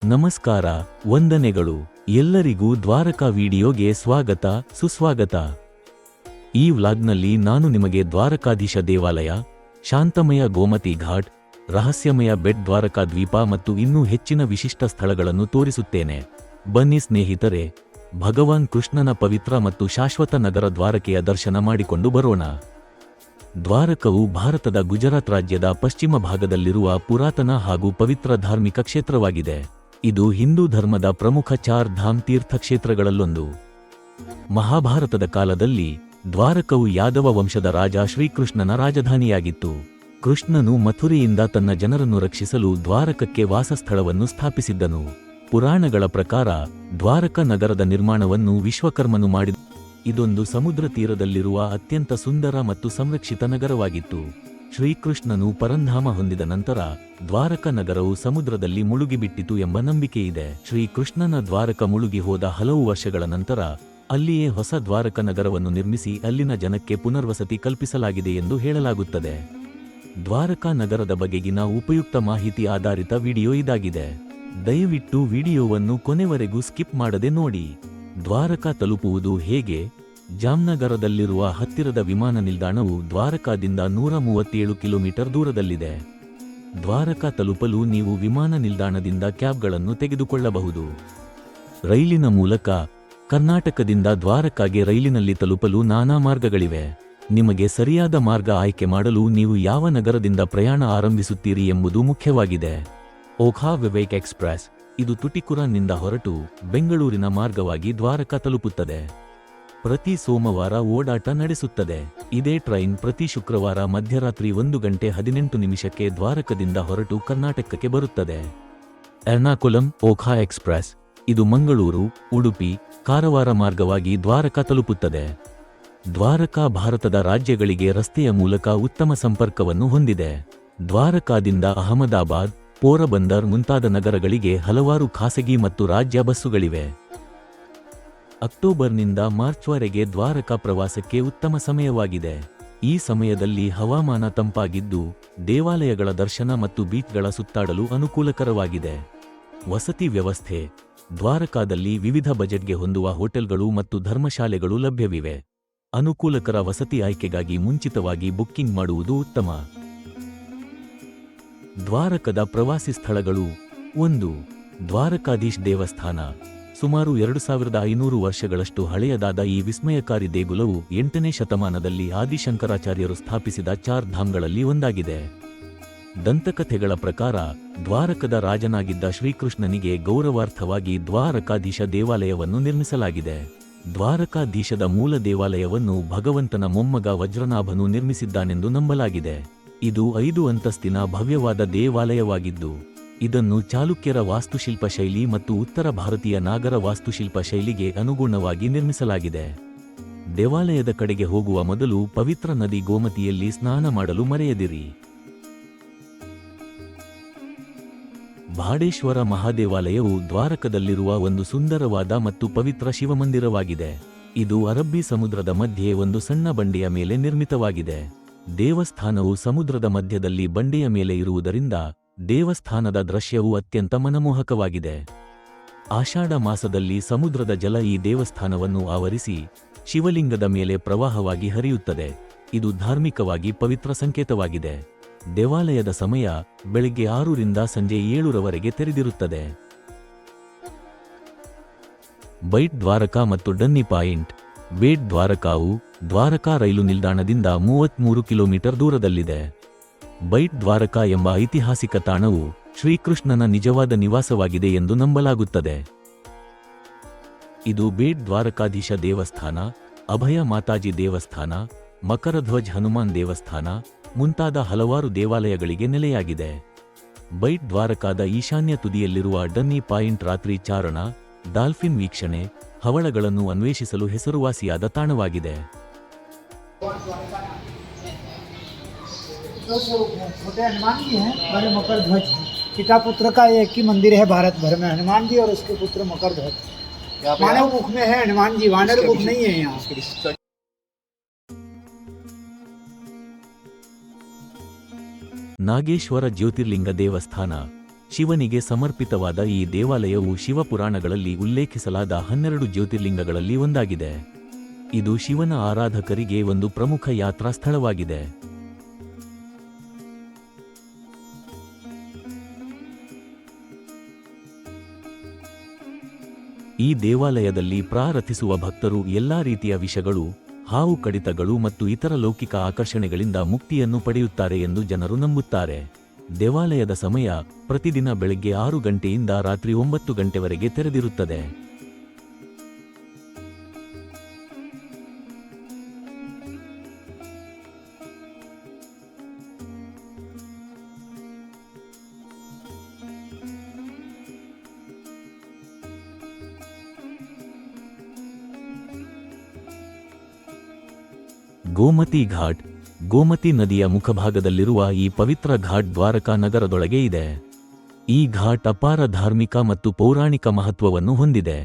ನಮಸ್ಕಾರ, ವಂದನೆಗಳು. ಎಲ್ಲರಿಗೂ ದ್ವಾರಕಾ ವಿಡಿಯೋಗೆ ಸ್ವಾಗತ, ಸುಸ್ವಾಗತ. ಈ ವ್ಲಾಗ್ನಲ್ಲಿ ನಾನು ನಿಮಗೆ ದ್ವಾರಕಾಧೀಶ ದೇವಾಲಯ, ಶಾಂತಮಯ ಗೋಮತಿ ಘಾಟ್, ರಹಸ್ಯಮಯ ಬೆಟ್ ದ್ವಾರಕಾ ದ್ವೀಪ ಮತ್ತು ಇನ್ನೂ ಹೆಚ್ಚಿನ ವಿಶಿಷ್ಟ ಸ್ಥಳಗಳನ್ನು ತೋರಿಸುತ್ತೇನೆ. ಬನ್ನಿ ಸ್ನೇಹಿತರೆ, ಭಗವಾನ್ ಕೃಷ್ಣನ ಪವಿತ್ರ ಮತ್ತು ಶಾಶ್ವತ ನಗರ ದ್ವಾರಕೆಯ ದರ್ಶನ ಮಾಡಿಕೊಂಡು ಬರೋಣ. ದ್ವಾರಕವು ಭಾರತದ ಗುಜರಾತ್ ರಾಜ್ಯದ ಪಶ್ಚಿಮ ಭಾಗದಲ್ಲಿರುವ ಪುರಾತನ ಹಾಗೂ ಪವಿತ್ರ ಧಾರ್ಮಿಕ ಕ್ಷೇತ್ರವಾಗಿದೆ. ಇದು ಹಿಂದೂ ಧರ್ಮದ ಪ್ರಮುಖ ಚಾರ್ ಧಾಮ್ ತೀರ್ಥಕ್ಷೇತ್ರಗಳಲ್ಲೊಂದು. ಮಹಾಭಾರತದ ಕಾಲದಲ್ಲಿ ದ್ವಾರಕವು ಯಾದವ ವಂಶದ ರಾಜ ಶ್ರೀಕೃಷ್ಣನ ರಾಜಧಾನಿಯಾಗಿತ್ತು. ಕೃಷ್ಣನು ಮಥುರೆಯಿಂದ ತನ್ನ ಜನರನ್ನು ರಕ್ಷಿಸಲು ದ್ವಾರಕಕ್ಕೆ ವಾಸಸ್ಥಳವನ್ನು ಸ್ಥಾಪಿಸಿದ್ದನು. ಪುರಾಣಗಳ ಪ್ರಕಾರ ದ್ವಾರಕ ನಗರದ ನಿರ್ಮಾಣವನ್ನು ವಿಶ್ವಕರ್ಮನು ಮಾಡಿದ. ಇದೊಂದು ಸಮುದ್ರ ತೀರದಲ್ಲಿರುವ ಅತ್ಯಂತ ಸುಂದರ ಮತ್ತು ಸಂರಕ್ಷಿತ ನಗರವಾಗಿತ್ತು. ಶ್ರೀಕೃಷ್ಣನು ಪರಂಧಾಮ ಹೊಂದಿದ ನಂತರ ದ್ವಾರಕ ನಗರವು ಸಮುದ್ರದಲ್ಲಿ ಮುಳುಗಿಬಿಟ್ಟಿತು ಎಂಬ ನಂಬಿಕೆಯಿದೆ. ಶ್ರೀಕೃಷ್ಣನ ದ್ವಾರಕ ಮುಳುಗಿ ಹೋದ ಹಲವು ವರ್ಷಗಳ ನಂತರ ಅಲ್ಲಿಯೇ ಹೊಸ ದ್ವಾರಕ ನಗರವನ್ನು ನಿರ್ಮಿಸಿ ಅಲ್ಲಿನ ಜನಕ್ಕೆ ಪುನರ್ವಸತಿ ಕಲ್ಪಿಸಲಾಗಿದೆ ಎಂದು ಹೇಳಲಾಗುತ್ತದೆ. ದ್ವಾರಕಾ ನಗರದ ಬಗೆಗಿನ ಉಪಯುಕ್ತ ಮಾಹಿತಿ ಆಧಾರಿತ ವಿಡಿಯೋ ಇದಾಗಿದೆ. ದಯವಿಟ್ಟು ವಿಡಿಯೋವನ್ನು ಕೊನೆವರೆಗೂ ಸ್ಕಿಪ್ ಮಾಡದೆ ನೋಡಿ. ದ್ವಾರಕಾ ತಲುಪುವುದು ಹೇಗೆ? ಜಾಮ್ನಗರದಲ್ಲಿರುವ ಹತ್ತಿರದ ವಿಮಾನ ನಿಲ್ದಾಣವು ದ್ವಾರಕಾದಿಂದ 137 ಕಿಲೋಮೀಟರ್ ದೂರದಲ್ಲಿದೆ. ದ್ವಾರಕಾ ತಲುಪಲು ನೀವು ವಿಮಾನ ನಿಲ್ದಾಣದಿಂದ ಕ್ಯಾಬ್ಗಳನ್ನು ತೆಗೆದುಕೊಳ್ಳಬಹುದು. ರೈಲಿನ ಮೂಲಕ ಕರ್ನಾಟಕದಿಂದ ದ್ವಾರಕಾಗೆ ರೈಲಿನಲ್ಲಿ ತಲುಪಲು ನಾನಾ ಮಾರ್ಗಗಳಿವೆ. ನಿಮಗೆ ಸರಿಯಾದ ಮಾರ್ಗ ಆಯ್ಕೆ ಮಾಡಲು ನೀವು ಯಾವ ನಗರದಿಂದ ಪ್ರಯಾಣ ಆರಂಭಿಸುತ್ತೀರಿ ಎಂಬುದು ಮುಖ್ಯವಾಗಿದೆ. ಓಖಾ ವಿವೇಕ್ ಎಕ್ಸ್‌ಪ್ರೆಸ್ ಇದು ತುಟಿಕುರಾನ್ನಿಂದ ಹೊರಟು ಬೆಂಗಳೂರಿನ ಮಾರ್ಗವಾಗಿ ದ್ವಾರಕಾ ತಲುಪುತ್ತದೆ. ಪ್ರತಿ ಸೋಮವಾರ ಓಡಾಟ ನಡೆಸುತ್ತದೆ. ಇದೇ ಟ್ರೈನ್ ಪ್ರತಿ ಶುಕ್ರವಾರ ಮಧ್ಯರಾತ್ರಿ 1:18 ದ್ವಾರಕದಿಂದ ಹೊರಟು ಕರ್ನಾಟಕಕ್ಕೆ ಬರುತ್ತದೆ. ಎರ್ನಾಕುಲಂ ಓಖಾ ಎಕ್ಸ್‌ಪ್ರೆಸ್ ಇದು ಮಂಗಳೂರು, ಉಡುಪಿ, ಕಾರವಾರ ಮಾರ್ಗವಾಗಿ ದ್ವಾರಕಾ ತಲುಪುತ್ತದೆ. ದ್ವಾರಕಾ ಭಾರತದ ರಾಜ್ಯಗಳಿಗೆ ರಸ್ತೆಯ ಮೂಲಕ ಉತ್ತಮ ಸಂಪರ್ಕವನ್ನು ಹೊಂದಿದೆ. ದ್ವಾರಕಾದಿಂದ ಅಹಮದಾಬಾದ್, ಪೋರಬಂದರ್ ಮುಂತಾದ ನಗರಗಳಿಗೆ ಹಲವಾರು ಖಾಸಗಿ ಮತ್ತು ರಾಜ್ಯ ಬಸ್ಸುಗಳಿವೆ. ಅಕ್ಟೋಬರ್ನಿಂದ ಮಾರ್ಚ್ವರೆಗೆ ದ್ವಾರಕಾ ಪ್ರವಾಸಕ್ಕೆ ಉತ್ತಮ ಸಮಯವಾಗಿದೆ. ಈ ಸಮಯದಲ್ಲಿ ಹವಾಮಾನ ತಂಪಾಗಿದ್ದು ದೇವಾಲಯಗಳ ದರ್ಶನ ಮತ್ತು ಬೀಚ್ಗಳ ಸುತ್ತಾಡಲು ಅನುಕೂಲಕರವಾಗಿದೆ. ವಸತಿ ವ್ಯವಸ್ಥೆ: ದ್ವಾರಕಾದಲ್ಲಿ ವಿವಿಧ ಬಜೆಟ್ಗೆ ಹೊಂದುವ ಹೋಟೆಲ್ಗಳು ಮತ್ತು ಧರ್ಮಶಾಲೆಗಳು ಲಭ್ಯವಿವೆ. ಅನುಕೂಲಕರ ವಸತಿ ಆಯ್ಕೆಗಾಗಿ ಮುಂಚಿತವಾಗಿ ಬುಕ್ಕಿಂಗ್ ಮಾಡುವುದು ಉತ್ತಮ. ದ್ವಾರಕದ ಪ್ರವಾಸಿ ಸ್ಥಳಗಳು: 1. ದ್ವಾರಕಾಧೀಶ್ ದೇವಸ್ಥಾನ. ಸುಮಾರು 2500 ವರ್ಷಗಳಷ್ಟು ಹಳೆಯದಾದ ಈ ವಿಸ್ಮಯಕಾರಿ ದೇಗುಲವು 8ನೇ ಶತಮಾನದಲ್ಲಿ ಆದಿಶಂಕರಾಚಾರ್ಯರು ಸ್ಥಾಪಿಸಿದ ಚಾರ್ ಧಾಮ್ಗಳಲ್ಲಿ ಒಂದಾಗಿದೆ. ದಂತಕಥೆಗಳ ಪ್ರಕಾರ ದ್ವಾರಕದ ರಾಜನಾಗಿದ್ದ ಶ್ರೀಕೃಷ್ಣನಿಗೆ ಗೌರವಾರ್ಥವಾಗಿ ದ್ವಾರಕಾಧೀಶ ದೇವಾಲಯವನ್ನು ನಿರ್ಮಿಸಲಾಗಿದೆ. ದ್ವಾರಕಾಧೀಶದ ಮೂಲ ದೇವಾಲಯವನ್ನು ಭಗವಂತನ ಮೊಮ್ಮಗ ವಜ್ರನಾಭನು ನಿರ್ಮಿಸಿದ್ದಾನೆಂದು ನಂಬಲಾಗಿದೆ. ಇದು 5 ಅಂತಸ್ತಿನ ಭವ್ಯವಾದ ದೇವಾಲಯವಾಗಿದ್ದು ಇದನ್ನು ಚಾಲುಕ್ಯರ ವಾಸ್ತುಶಿಲ್ಪ ಶೈಲಿ ಮತ್ತು ಉತ್ತರ ಭಾರತೀಯ ನಾಗರ ವಾಸ್ತುಶಿಲ್ಪ ಶೈಲಿಗೆ ಅನುಗುಣವಾಗಿ ನಿರ್ಮಿಸಲಾಗಿದೆ. ದೇವಾಲಯದ ಕಡೆಗೆ ಹೋಗುವ ಮೊದಲು ಪವಿತ್ರ ನದಿ ಗೋಮತಿಯಲ್ಲಿ ಸ್ನಾನ ಮಾಡಲು ಮರೆಯದಿರಿ. ಬಾಡೇಶ್ವರ ಮಹಾದೇವಾಲಯವು ದ್ವಾರಕದಲ್ಲಿರುವ ಒಂದು ಸುಂದರವಾದ ಮತ್ತು ಪವಿತ್ರ ಶಿವಮಂದಿರವಾಗಿದೆ. ಇದು ಅರಬ್ಬಿ ಸಮುದ್ರದ ಮಧ್ಯೆ ಒಂದು ಸಣ್ಣ ಬಂಡೆಯ ಮೇಲೆ ನಿರ್ಮಿತವಾಗಿದೆ. ದೇವಸ್ಥಾನವು ಸಮುದ್ರದ ಮಧ್ಯದಲ್ಲಿ ಬಂಡೆಯ ಮೇಲೆ ಇರುವುದರಿಂದ ದೇವಸ್ಥಾನದ ದೃಶ್ಯವು ಅತ್ಯಂತ ಮನಮೋಹಕವಾಗಿದೆ. ಆಷಾಢ ಮಾಸದಲ್ಲಿ ಸಮುದ್ರದ ಜಲ ಈ ದೇವಸ್ಥಾನವನ್ನು ಆವರಿಸಿ ಶಿವಲಿಂಗದ ಮೇಲೆ ಪ್ರವಾಹವಾಗಿ ಹರಿಯುತ್ತದೆ. ಇದು ಧಾರ್ಮಿಕವಾಗಿ ಪವಿತ್ರ ಸಂಕೇತವಾಗಿದೆ. ದೇವಾಲಯದ ಸಮಯ ಬೆಳಗ್ಗೆ 6 ರಿಂದ ಸಂಜೆ 7 ರವರೆಗೆ ತೆರೆದಿರುತ್ತದೆ. ಬೈಟ್ ದ್ವಾರಕಾ ಮತ್ತು ಡನ್ನಿ ಪಾಯಿಂಟ್. ಬೇಟ್ ದ್ವಾರಕಾವು ದ್ವಾರಕಾ ರೈಲು ನಿಲ್ದಾಣದಿಂದ 33 ಕಿಲೋಮೀಟರ್ ದೂರದಲ್ಲಿದೆ. ಬೈಟ್ ದ್ವಾರಕಾ ಎಂಬ ಐತಿಹಾಸಿಕ ತಾಣವು ಶ್ರೀಕೃಷ್ಣನ ನಿಜವಾದ ನಿವಾಸವಾಗಿದೆ ಎಂದು ನಂಬಲಾಗುತ್ತದೆ. ಇದು ಬೇಟ್ ದ್ವಾರಕಾಧೀಶ ದೇವಸ್ಥಾನ, ಅಭಯ ಮಾತಾಜಿ ದೇವಸ್ಥಾನ, ಮಕರಧ್ವಜ್ ಹನುಮಾನ್ ದೇವಸ್ಥಾನ ಮುಂತಾದ ಹಲವಾರು ದೇವಾಲಯಗಳಿಗೆ ನೆಲೆಯಾಗಿದೆ. ಬೈಟ್ ದ್ವಾರಕಾದ ಈಶಾನ್ಯ ತುದಿಯಲ್ಲಿರುವ ಡನ್ನಿ ಪಾಯಿಂಟ್ ರಾತ್ರಿ ಚಾರಣ, ಡಾಲ್ಫಿನ್ ವೀಕ್ಷಣೆ, ಹವಳಗಳನ್ನು ಅನ್ವೇಷಿಸಲು ಹೆಸರುವಾಸಿಯಾದ ತಾಣವಾಗಿದೆ. छोटे हनुमान जी हैं, बड़े मकर ध्वज हैं। पिता पुत्र का एक ही मंदिर है भारत भर में, हनुमान जी और उसके पुत्र मकर ध्वज। मानव मुख में है हनुमान जी, वानर मुख नहीं है यहाँ। ನಾಗೇಶ್ವರ ಜ್ಯೋತಿರ್ಲಿಂಗ ದೇವಸ್ಥಾನ. ಶಿವನಿಗೆ ಸಮರ್ಪಿತವಾದ ಈ ದೇವಾಲಯವು ಶಿವಪುರಾಣಗಳಲ್ಲಿ ಉಲ್ಲೇಖಿಸಲಾದ 12 ಜ್ಯೋತಿರ್ಲಿಂಗಗಳಲ್ಲಿ ಒಂದಾಗಿದೆ. ಇದು ಶಿವನ ಆರಾಧಕರಿಗೆ ಒಂದು ಪ್ರಮುಖ ಯಾತ್ರಾ ಸ್ಥಳವಾಗಿದೆ. ಈ ದೇವಾಲಯದಲ್ಲಿ ಪ್ರಾರ್ಥಿಸುವ ಭಕ್ತರು ಎಲ್ಲಾ ರೀತಿಯ ವಿಷಗಳು, ಹಾವು ಕಡಿತಗಳು ಮತ್ತು ಇತರ ಲೌಕಿಕ ಆಕರ್ಷಣೆಗಳಿಂದ ಮುಕ್ತಿಯನ್ನು ಪಡೆಯುತ್ತಾರೆ ಎಂದು ಜನರು ನಂಬುತ್ತಾರೆ. ದೇವಾಲಯದ ಸಮಯ ಪ್ರತಿದಿನ ಬೆಳಗ್ಗೆ 6 ಗಂಟೆಯಿಂದ ರಾತ್ರಿ 9 ಗಂಟೆವರೆಗೆ ತೆರೆದಿರುತ್ತದೆ. ಗೋಮತಿ ಘಾಟ್. ಗೋಮತಿ ನದಿಯ ಮುಖಭಾಗದಲ್ಲಿರುವ ಈ ಪವಿತ್ರ ಘಾಟ್ ದ್ವಾರಕಾ ನಗರದೊಳಗೆ ಇದೆ. ಈ ಘಾಟ್ ಅಪಾರ ಧಾರ್ಮಿಕ ಮತ್ತು ಪೌರಾಣಿಕ ಮಹತ್ವವನ್ನು ಹೊಂದಿದೆ.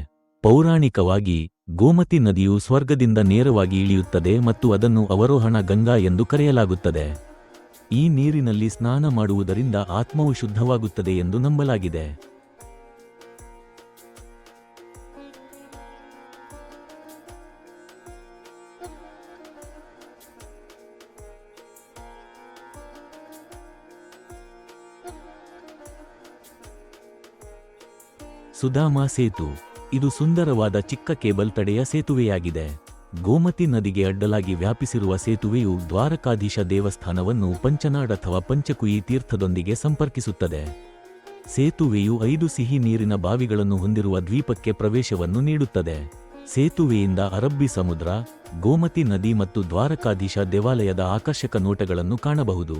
ಪೌರಾಣಿಕವಾಗಿ ಗೋಮತಿ ನದಿಯು ಸ್ವರ್ಗದಿಂದ ನೇರವಾಗಿ ಇಳಿಯುತ್ತದೆ ಮತ್ತು ಅದನ್ನು ಅವರೋಹಣ ಗಂಗಾ ಎಂದು ಕರೆಯಲಾಗುತ್ತದೆ. ಈ ನೀರಿನಲ್ಲಿ ಸ್ನಾನ ಮಾಡುವುದರಿಂದ ಆತ್ಮವು ಶುದ್ಧವಾಗುತ್ತದೆ ಎಂದು ನಂಬಲಾಗಿದೆ. ಸುದಾಮಾ ಸೇತು. ಇದು ಸುಂದರವಾದ ಚಿಕ್ಕ ಕೇಬಲ್ ತಡೆಯ ಸೇತುವೆಯಾಗಿದೆ. ಗೋಮತಿ ನದಿಗೆ ಅಡ್ಡಲಾಗಿ ವ್ಯಾಪಿಸಿರುವ ಸೇತುವೆಯು ದ್ವಾರಕಾಧೀಶ ದೇವಸ್ಥಾನವನ್ನು ಪಂಚನಾಡ್ ಅಥವಾ ಪಂಚಕುಯಿ ತೀರ್ಥದೊಂದಿಗೆ ಸಂಪರ್ಕಿಸುತ್ತದೆ. ಸೇತುವೆಯು 5 ಸಿಹಿ ನೀರಿನ ಬಾವಿಗಳನ್ನು ಹೊಂದಿರುವ ದ್ವೀಪಕ್ಕೆ ಪ್ರವೇಶವನ್ನು ನೀಡುತ್ತದೆ. ಸೇತುವೆಯಿಂದ ಅರಬ್ಬಿ ಸಮುದ್ರ, ಗೋಮತಿ ನದಿ ಮತ್ತು ದ್ವಾರಕಾಧೀಶ ದೇವಾಲಯದ ಆಕರ್ಷಕ ನೋಟಗಳನ್ನು ಕಾಣಬಹುದು.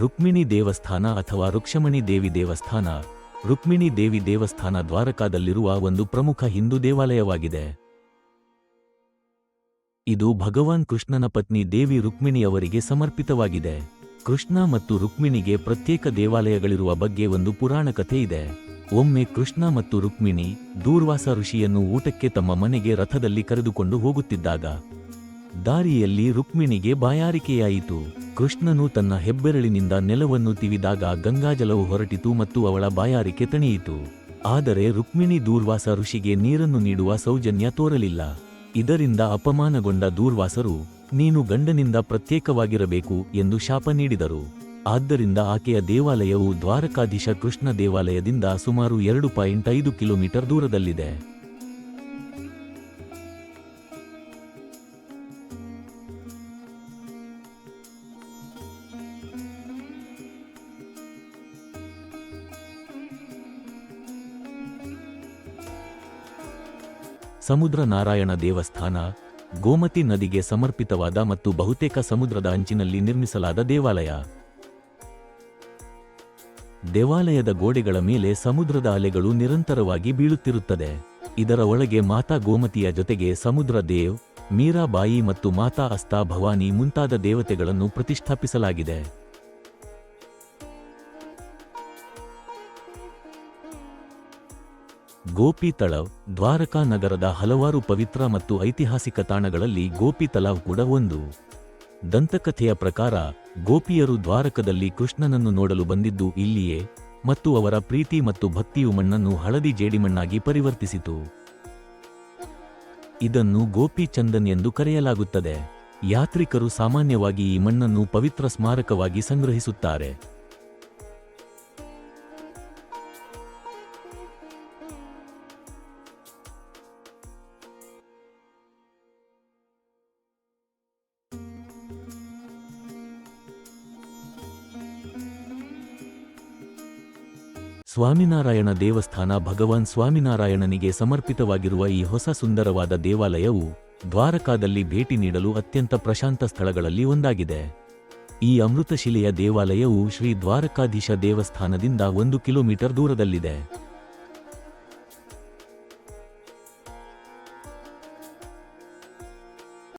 ರುಕ್ಮಿಣಿ ದೇವಸ್ಥಾನ ಅಥವಾ ರುಕ್ಷಮಣಿ ದೇವಿ ದೇವಸ್ಥಾನ. ರುಕ್ಮಿಣಿ ದೇವಿ ದೇವಸ್ಥಾನ ದ್ವಾರಕಾದಲ್ಲಿರುವ ಒಂದು ಪ್ರಮುಖ ಹಿಂದೂ ದೇವಾಲಯವಾಗಿದೆ. ಇದು ಭಗವಾನ್ ಕೃಷ್ಣನ ಪತ್ನಿ ದೇವಿ ರುಕ್ಮಿಣಿಯವರಿಗೆ ಸಮರ್ಪಿತವಾಗಿದೆ. ಕೃಷ್ಣ ಮತ್ತು ರುಕ್ಮಿಣಿಗೆ ಪ್ರತ್ಯೇಕ ದೇವಾಲಯಗಳಿರುವ ಬಗ್ಗೆ ಒಂದು ಪುರಾಣ ಕಥೆ ಇದೆ. ಒಮ್ಮೆ ಕೃಷ್ಣ ಮತ್ತು ರುಕ್ಮಿಣಿ ದೂರ್ವಾಸ ಋಷಿಯನ್ನು ಊಟಕ್ಕೆ ತಮ್ಮ ಮನೆಗೆ ರಥದಲ್ಲಿ ಕರೆದುಕೊಂಡು ಹೋಗುತ್ತಿದ್ದಾಗ ದಾರಿಯಲ್ಲಿ ರುಕ್ಮಿಣಿಗೆ ಬಾಯಾರಿಕೆಯಾಯಿತು. ಕೃಷ್ಣನು ತನ್ನ ಹೆಬ್ಬೆರಳಿನಿಂದ ನೆಲವನ್ನು ತಿವಿದಾಗ ಗಂಗಾಜಲವು ಹೊರಟಿತು ಮತ್ತು ಅವಳ ಬಾಯಾರಿಕೆ ತಣಿಯಿತು. ಆದರೆ ರುಕ್ಮಿಣಿ ದೂರ್ವಾಸ ಋಷಿಗೆ ನೀರನ್ನು ನೀಡುವ ಸೌಜನ್ಯ ತೋರಲಿಲ್ಲ. ಇದರಿಂದ ಅಪಮಾನಗೊಂಡ ದೂರ್ವಾಸರು, ನೀನು ಗಂಡನಿಂದ ಪ್ರತ್ಯೇಕವಾಗಿರಬೇಕು ಎಂದು ಶಾಪ ನೀಡಿದರು. ಆದ್ದರಿಂದ ಆಕೆಯ ದೇವಾಲಯವು ದ್ವಾರಕಾಧೀಶ ಕೃಷ್ಣ ದೇವಾಲಯದಿಂದ ಸುಮಾರು 2.5 ಕಿಲೋಮೀಟರ್ ದೂರದಲ್ಲಿದೆ. ಸಮುದ್ರ ನಾರಾಯಣ ದೇವಸ್ಥಾನ. ಗೋಮತಿ ನದಿಗೆ ಸಮರ್ಪಿತವಾದ ಮತ್ತು ಬಹುತೇಕ ಸಮುದ್ರದ ಅಂಚಿನಲ್ಲಿ ನಿರ್ಮಿಸಲಾದ ದೇವಾಲಯ. ದೇವಾಲಯದ ಗೋಡೆಗಳ ಮೇಲೆ ಸಮುದ್ರದ ಅಲೆಗಳು ನಿರಂತರವಾಗಿ ಬೀಳುತ್ತಿರುತ್ತದೆ. ಇದರ ಒಳಗೆ ಮಾತಾ ಗೋಮತಿಯ ಜೊತೆಗೆ ಸಮುದ್ರ ದೇವ್, ಮೀರಾಬಾಯಿ ಮತ್ತು ಮಾತಾ ಅಸ್ತಾ ಭವಾನಿ ಮುಂತಾದ ದೇವತೆಗಳನ್ನು ಪ್ರತಿಷ್ಠಾಪಿಸಲಾಗಿದೆ. ಗೋಪಿ ತಳವ್. ದ್ವಾರಕಾ ನಗರದ ಹಲವಾರು ಪವಿತ್ರ ಮತ್ತು ಐತಿಹಾಸಿಕ ತಾಣಗಳಲ್ಲಿ ಗೋಪಿ ತಲಾವ್ ಕೂಡ ಒಂದು. ದಂತಕಥೆಯ ಪ್ರಕಾರ ಗೋಪಿಯರು ದ್ವಾರಕದಲ್ಲಿ ಕೃಷ್ಣನನ್ನು ನೋಡಲು ಬಂದಿದ್ದು ಇಲ್ಲಿಯೇ ಮತ್ತು ಅವರ ಪ್ರೀತಿ ಮತ್ತು ಭಕ್ತಿಯು ಮಣ್ಣನ್ನು ಹಳದಿ ಜೇಡಿಮಣ್ಣಾಗಿ ಪರಿವರ್ತಿಸಿತು. ಇದನ್ನು ಗೋಪಿ ಚಂದನ್ ಎಂದು ಕರೆಯಲಾಗುತ್ತದೆ. ಯಾತ್ರಿಕರು ಸಾಮಾನ್ಯವಾಗಿ ಈ ಮಣ್ಣನ್ನು ಪವಿತ್ರ ಸ್ಮಾರಕವಾಗಿ ಸಂಗ್ರಹಿಸುತ್ತಾರೆ. ಸ್ವಾಮಿನಾರಾಯಣ ದೇವಸ್ಥಾನ. ಭಗವಾನ್ ಸ್ವಾಮಿನಾರಾಯಣನಿಗೆ ಸಮರ್ಪಿತವಾಗಿರುವ ಈ ಹೊಸ ಸುಂದರವಾದ ದೇವಾಲಯವು ದ್ವಾರಕಾದಲ್ಲಿ ಭೇಟಿ ನೀಡಲು ಅತ್ಯಂತ ಪ್ರಶಾಂತ ಸ್ಥಳಗಳಲ್ಲಿ ಒಂದಾಗಿದೆ. ಈ ಅಮೃತಶಿಲೆಯ ದೇವಾಲಯವು ಶ್ರೀ ದ್ವಾರಕಾಧೀಶ ದೇವಸ್ಥಾನದಿಂದ 1 ಕಿಲೋಮೀಟರ್ ದೂರದಲ್ಲಿದೆ.